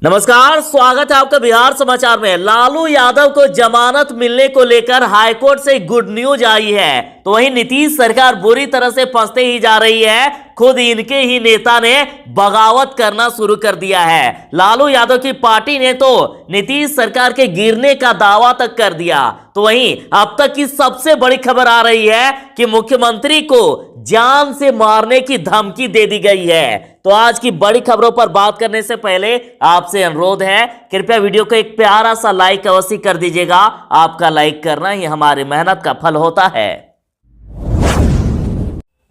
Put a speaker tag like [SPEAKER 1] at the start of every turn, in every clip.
[SPEAKER 1] नमस्कार, स्वागत है आपका बिहार समाचार में। लालू यादव को जमानत मिलने को लेकर हाईकोर्ट से गुड न्यूज आई है, तो वहीं नीतीश सरकार बुरी तरह से फंसते ही जा रही है। खुद इनके ही नेता ने बगावत करना शुरू कर दिया है। लालू यादव की पार्टी ने तो नीतीश सरकार के गिरने का दावा तक कर दिया। तो वहीं अब तक की सबसे बड़ी खबर आ रही है कि मुख्यमंत्री को जान से मारने की धमकी दे दी गई है। तो आज की बड़ी खबरों पर बात करने से पहले आपसे अनुरोध है, कृपया वीडियो को एक प्यारा सा लाइक अवश्य कर दीजिएगा। आपका लाइक करना ही हमारी मेहनत का फल होता है।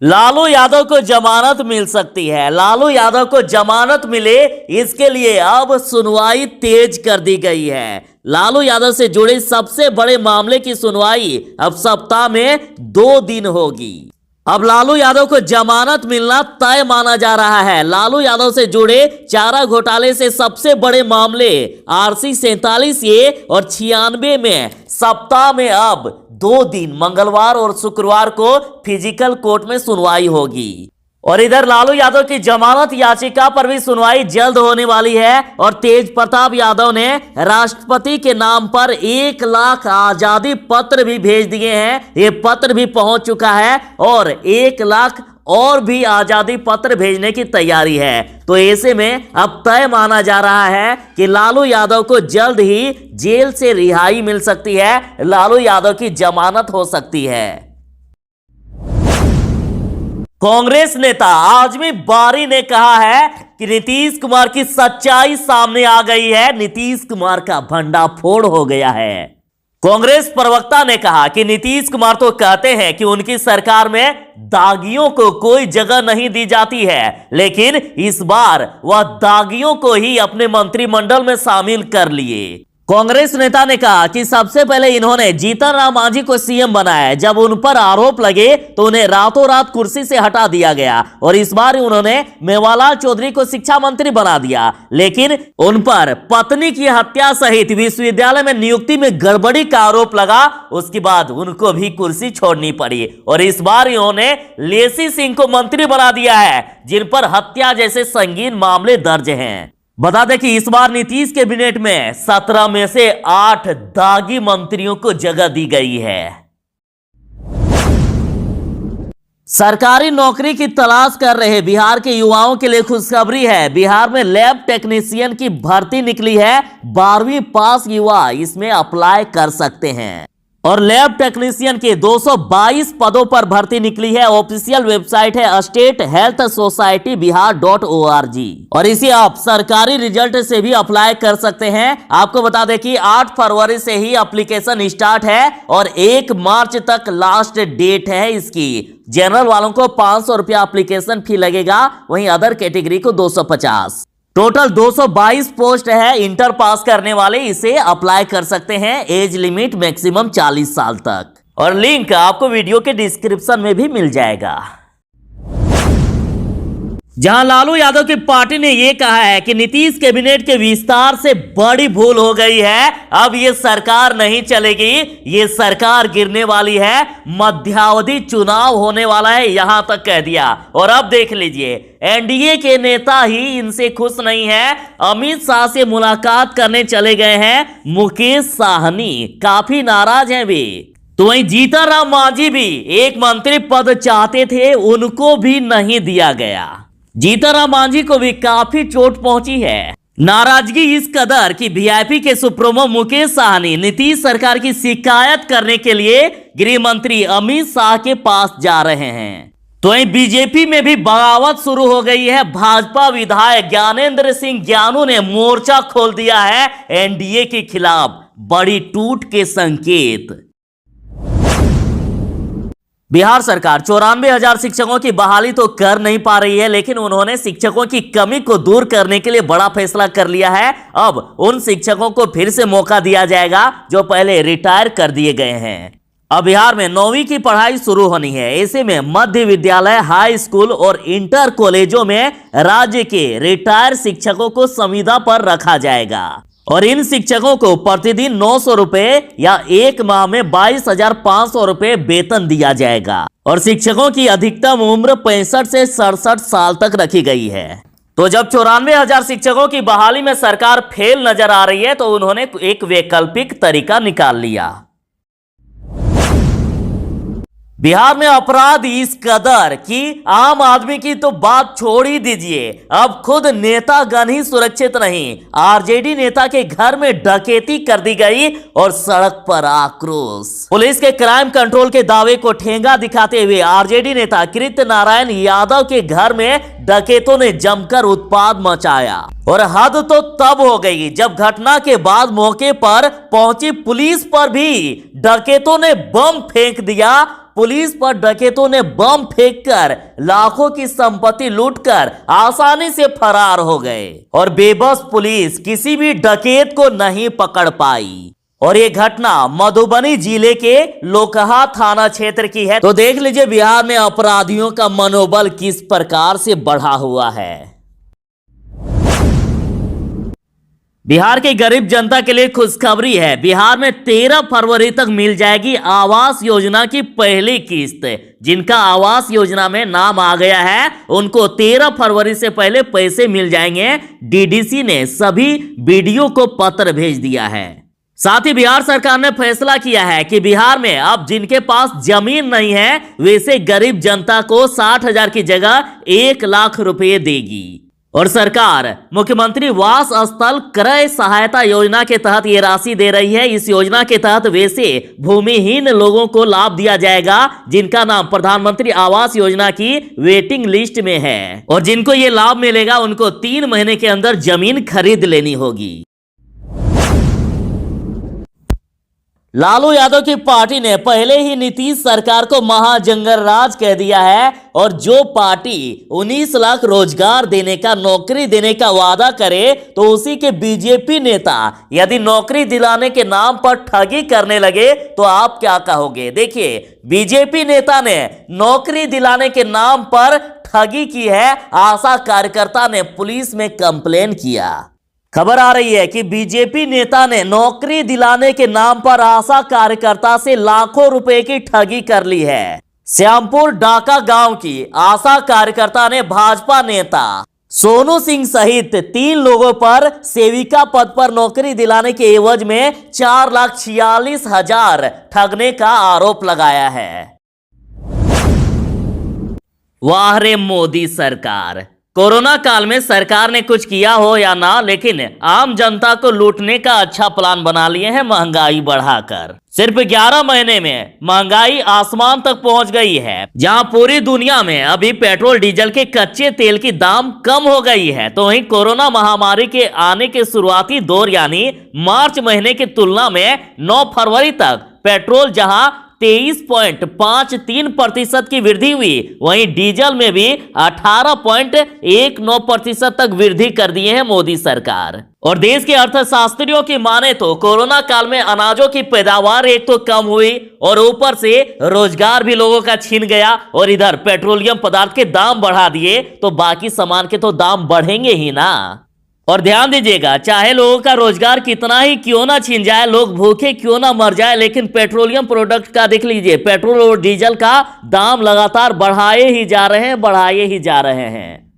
[SPEAKER 1] लालू यादव को जमानत मिल सकती है। लालू यादव को जमानत मिले, इसके लिए अब सुनवाई तेज कर दी गई है। लालू यादव से जुड़े सबसे बड़े मामले की सुनवाई अब सप्ताह में 2 दिन होगी। अब लालू यादव को जमानत मिलना तय माना जा रहा है। लालू यादव से जुड़े चारा घोटाले से सबसे बड़े मामले आरसी 47A और 96 में सप्ताह में अब 2 दिन मंगलवार और शुक्रवार को फिजिकल कोर्ट में सुनवाई होगी। और इधर लालू यादव की जमानत याचिका पर भी सुनवाई जल्द होने वाली है। और तेज प्रताप यादव ने राष्ट्रपति के नाम पर 1 लाख आजादी पत्र भी भेज दिए हैं। ये पत्र भी पहुंच चुका है और 1 लाख और भी आजादी पत्र भेजने की तैयारी है। तो ऐसे में अब तय माना जा रहा है कि लालू यादव को जल्द ही जेल से रिहाई मिल सकती है। लालू यादव की जमानत हो सकती है। कांग्रेस नेता आजमी बारी ने कहा है कि नीतीश कुमार की सच्चाई सामने आ गई है। नीतीश कुमार का भंडाफोड़ हो गया है। कांग्रेस प्रवक्ता ने कहा कि नीतीश कुमार तो कहते हैं कि उनकी सरकार में दागियों को कोई जगह नहीं दी जाती है, लेकिन इस बार वह दागियों को ही अपने मंत्रिमंडल में शामिल कर लिए। कांग्रेस नेता ने कहा कि सबसे पहले इन्होंने जीतन राम मांझी को सीएम बनाया। जब उन पर आरोप लगे तो उन्हें रातों रात कुर्सी से हटा दिया गया और इस बार उन्होंने मेवालाल चौधरी को शिक्षा मंत्री बना दिया, लेकिन उन पर पत्नी की हत्या सहित विश्वविद्यालय में नियुक्ति में गड़बड़ी का आरोप लगा। उसके बाद उनको भी कुर्सी छोड़नी पड़ी और इस बार इन्होंने लेसी सिंह को मंत्री बना दिया है, जिन पर हत्या जैसे संगीन मामले दर्ज हैं। बता दें कि इस बार नीतीश कैबिनेट में 17 में से 8 दागी मंत्रियों को जगह दी गई है। सरकारी नौकरी की तलाश कर रहे बिहार के युवाओं के लिए खुशखबरी है। बिहार में लैब टेक्नीशियन की भर्ती निकली है। 12वीं पास युवा इसमें अप्लाई कर सकते हैं और लैब टेक्नीशियन के 222 पदों पर भर्ती निकली है। ऑफिशियल वेबसाइट है स्टेट हेल्थ सोसाइटी बिहार.org और इसे आप सरकारी रिजल्ट से भी अप्लाई कर सकते हैं। आपको बता दें कि 8 फरवरी से ही एप्लीकेशन स्टार्ट है और 1 मार्च तक लास्ट डेट है इसकी। जनरल वालों को 500 रुपया एप्लीकेशन फी लगेगा, वहीं अदर कैटेगरी को 250। टोटल 222 पोस्ट है। इंटर पास करने वाले इसे अप्लाई कर सकते हैं। एज लिमिट मैक्सिमम 40 साल तक और लिंक आपको वीडियो के डिस्क्रिप्शन में भी मिल जाएगा। जहां लालू यादव की पार्टी ने यह कहा है कि नीतीश कैबिनेट के विस्तार से बड़ी भूल हो गई है, अब ये सरकार नहीं चलेगी, ये सरकार गिरने वाली है, मध्यावधि चुनाव होने वाला है, यहां तक कह दिया। और अब देख लीजिए, एनडीए के नेता ही इनसे खुश नहीं है। अमित शाह से मुलाकात करने चले गए हैं मुकेश साहनी, काफी नाराज हैं वे। तो वहीं जीतन राम मांझी भी एक मंत्री पद चाहते थे, उनको भी नहीं दिया गया। जीतन राम मांझी को भी काफी चोट पहुंची है। नाराजगी इस कदर कि वीआईपी के सुप्रीमो मुकेश साहनी नीतीश सरकार की शिकायत करने के लिए गृह मंत्री अमित शाह के पास जा रहे हैं। तो वहीं बीजेपी में भी बगावत शुरू हो गई है। भाजपा विधायक ज्ञानेंद्र सिंह ज्ञानू ने मोर्चा खोल दिया है एनडीए के खिलाफ। बड़ी टूट के संकेत। बिहार सरकार 94,000 शिक्षकों की बहाली तो कर नहीं पा रही है, लेकिन उन्होंने शिक्षकों की कमी को दूर करने के लिए बड़ा फैसला कर लिया है। अब उन शिक्षकों को फिर से मौका दिया जाएगा जो पहले रिटायर कर दिए गए हैं। अब बिहार में 9वीं की पढ़ाई शुरू होनी है। ऐसे में मध्य विद्यालय, हाई स्कूल और इंटर कॉलेजों में राज्य के रिटायर शिक्षकों को संविदा पर रखा जाएगा और इन शिक्षकों को प्रतिदिन 900 रुपए या 1 माह में 22,500 रुपए वेतन दिया जाएगा और शिक्षकों की अधिकतम उम्र 65 से 67 साल तक रखी गई है। तो जब 94,000 शिक्षकों की बहाली में सरकार फेल नजर आ रही है तो उन्होंने एक वैकल्पिक तरीका निकाल लिया। बिहार में अपराध इस कदर कि आम आदमी की तो बात छोड़ ही दीजिए, अब खुद नेतागण ही सुरक्षित नहीं। आरजेडी नेता के घर में डकैती कर दी गई और सड़क पर आक्रोश। पुलिस के क्राइम कंट्रोल के दावे को ठेंगा दिखाते हुए आरजेडी नेता कृत्य नारायण यादव के घर में डकैतों ने जमकर उत्पात मचाया। और हद तो तब हो गई जब घटना के बाद मौके पर पहुंची पुलिस पर भी डकैतों ने बम फेंक दिया। पुलिस पर डकैतों ने बम फेंककर लाखों की संपत्ति लूटकर आसानी से फरार हो गए और बेबस पुलिस किसी भी डकैत को नहीं पकड़ पाई। और ये घटना मधुबनी जिले के लोकहा थाना क्षेत्र की है। तो देख लीजिए बिहार में अपराधियों का मनोबल किस प्रकार से बढ़ा हुआ है। बिहार की गरीब जनता के लिए खुशखबरी है। बिहार में 13 फरवरी तक मिल जाएगी आवास योजना की पहली किस्त। जिनका आवास योजना में नाम आ गया है उनको 13 फरवरी से पहले पैसे मिल जाएंगे। डीडीसी ने सभी बीडीओ को पत्र भेज दिया है। साथ ही बिहार सरकार ने फैसला किया है कि बिहार में अब जिनके पास जमीन नहीं है वैसे गरीब जनता को 60,000 की जगह 1 लाख रुपए देगी। और सरकार मुख्यमंत्री वास स्थल क्रय सहायता योजना के तहत ये राशि दे रही है। इस योजना के तहत वैसे भूमिहीन लोगों को लाभ दिया जाएगा जिनका नाम प्रधानमंत्री आवास योजना की वेटिंग लिस्ट में है। और जिनको ये लाभ मिलेगा उनको 3 महीने के अंदर जमीन खरीद लेनी होगी। लालू यादव की पार्टी ने पहले ही नीतीश सरकार को महाजंगल राज कह दिया है। और जो पार्टी 19 लाख रोजगार देने का, नौकरी देने का वादा करे तो उसी के बीजेपी नेता यदि नौकरी दिलाने के नाम पर ठगी करने लगे तो आप क्या कहोगे। देखिए बीजेपी नेता ने नौकरी दिलाने के नाम पर ठगी की है। आशा कार्यकर्ता ने पुलिस में कंप्लेन किया। खबर आ रही है कि बीजेपी नेता ने नौकरी दिलाने के नाम पर आशा कार्यकर्ता से लाखों रुपए की ठगी कर ली है। श्यामपुर डाका गांव की आशा कार्यकर्ता ने भाजपा नेता सोनू सिंह सहित 3 लोगों पर सेविका पद पर नौकरी दिलाने के एवज में 4,46,000 ठगने का आरोप लगाया है। वाह रे मोदी सरकार। कोरोना काल में सरकार ने कुछ किया हो या ना, लेकिन आम जनता को लूटने का अच्छा प्लान बना लिए हैं महंगाई बढ़ाकर। सिर्फ 11 महीने में महंगाई आसमान तक पहुंच गई है। जहां पूरी दुनिया में अभी पेट्रोल डीजल के कच्चे तेल की दाम कम हो गई है तो वहीं कोरोना महामारी के आने के शुरुआती दौर यानी मार्च महीने की तुलना में 9 फरवरी तक पेट्रोल जहां 23.53% की वृद्धि हुई, वहीं डीजल में भी 18.19% तक वृद्धि कर दिए हैं मोदी सरकार। और देश के अर्थशास्त्रियों की माने तो कोरोना काल में अनाजों की पैदावार एक तो कम हुई और ऊपर से रोजगार भी लोगों का छीन गया और इधर पेट्रोलियम पदार्थ के दाम बढ़ा दिए तो बाकी सामान के तो दाम बढ़ेंगे ही ना। और ध्यान दीजिएगा, चाहे लोगों का रोजगार कितना ही क्यों ना छीन जाए, लोग भूखे क्यों ना मर जाए, लेकिन पेट्रोलियम प्रोडक्ट का देख लीजिए, पेट्रोल और डीजल का दाम लगातार बढ़ाए ही जा रहे हैं।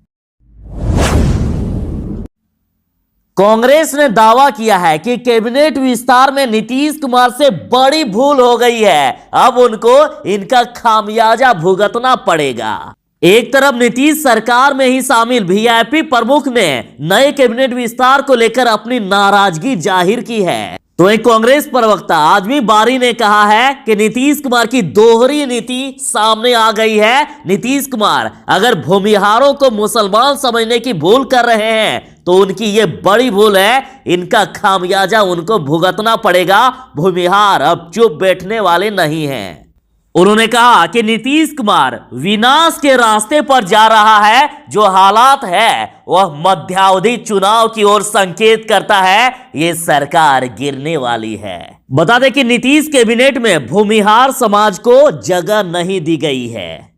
[SPEAKER 1] कांग्रेस ने दावा किया है कि कैबिनेट विस्तार में नीतीश कुमार से बड़ी भूल हो गई है। अब उनको इनका खामियाजा भुगतना पड़ेगा। एक तरफ नीतीश सरकार में ही शामिल वीआईपी प्रमुख ने नए कैबिनेट विस्तार को लेकर अपनी नाराजगी जाहिर की है, तो एक कांग्रेस प्रवक्ता आजमी बारी ने कहा है कि नीतीश कुमार की दोहरी नीति सामने आ गई है। नीतीश कुमार अगर भूमिहारों को मुसलमान समझने की भूल कर रहे हैं तो उनकी ये बड़ी भूल है। इनका खामियाजा उनको भुगतना पड़ेगा। भूमिहार अब चुप बैठने वाले नहीं हैं। उन्होंने कहा कि नीतीश कुमार विनाश के रास्ते पर जा रहा है। जो हालात है वह मध्यावधि चुनाव की ओर संकेत करता है। ये सरकार गिरने वाली है। बता दें कि नीतीश कैबिनेट में भूमिहार समाज को जगह नहीं दी गई है।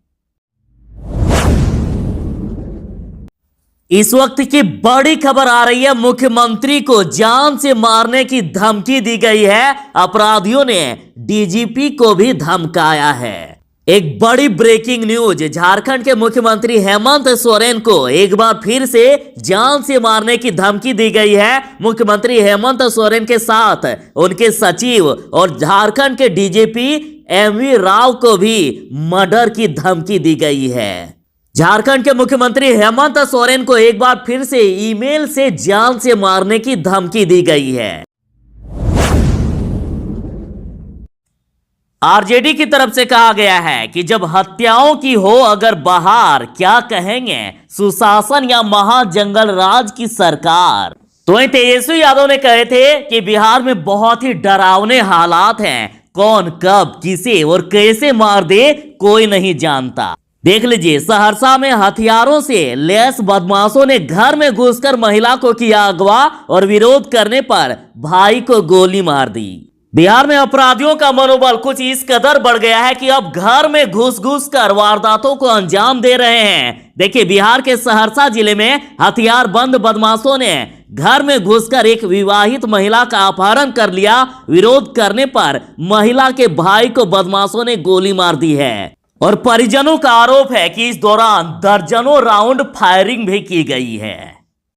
[SPEAKER 1] इस वक्त की बड़ी खबर आ रही है, मुख्यमंत्री को जान से मारने की धमकी दी गई है। अपराधियों ने डीजीपी को भी धमकाया है। एक बड़ी ब्रेकिंग न्यूज, झारखंड के मुख्यमंत्री हेमंत सोरेन को एक बार फिर से जान से मारने की धमकी दी गई है। मुख्यमंत्री हेमंत सोरेन के साथ उनके सचिव और झारखंड के डीजीपी एमवी राव को भी मर्डर की धमकी दी गई है। झारखंड के मुख्यमंत्री हेमंत सोरेन को एक बार फिर से ईमेल से जान से मारने की धमकी दी गई है। आरजेडी की तरफ से कहा गया है कि जब हत्याओं की हो अगर बहार, क्या कहेंगे सुशासन या महाजंगल राज की सरकार। तो वहीं तेजस्वी यादव ने कहे थे कि बिहार में बहुत ही डरावने हालात हैं, कौन कब किसे और कैसे मार दे कोई नहीं जानता। देख लीजिए, सहरसा में हथियारों से लैस बदमाशों ने घर में घुसकर महिला को किया अगवा और विरोध करने पर भाई को गोली मार दी। बिहार में अपराधियों का मनोबल कुछ इस कदर बढ़ गया है कि अब घर में घुस कर वारदातों को अंजाम दे रहे हैं। देखिए, बिहार के सहरसा जिले में हथियारबंद बदमाशों ने घर में घुसकर एक विवाहित महिला का अपहरण कर लिया। विरोध करने पर महिला के भाई को बदमाशों ने गोली मार दी है और परिजनों का आरोप है कि इस दौरान दर्जनों राउंड फायरिंग भी की गई है।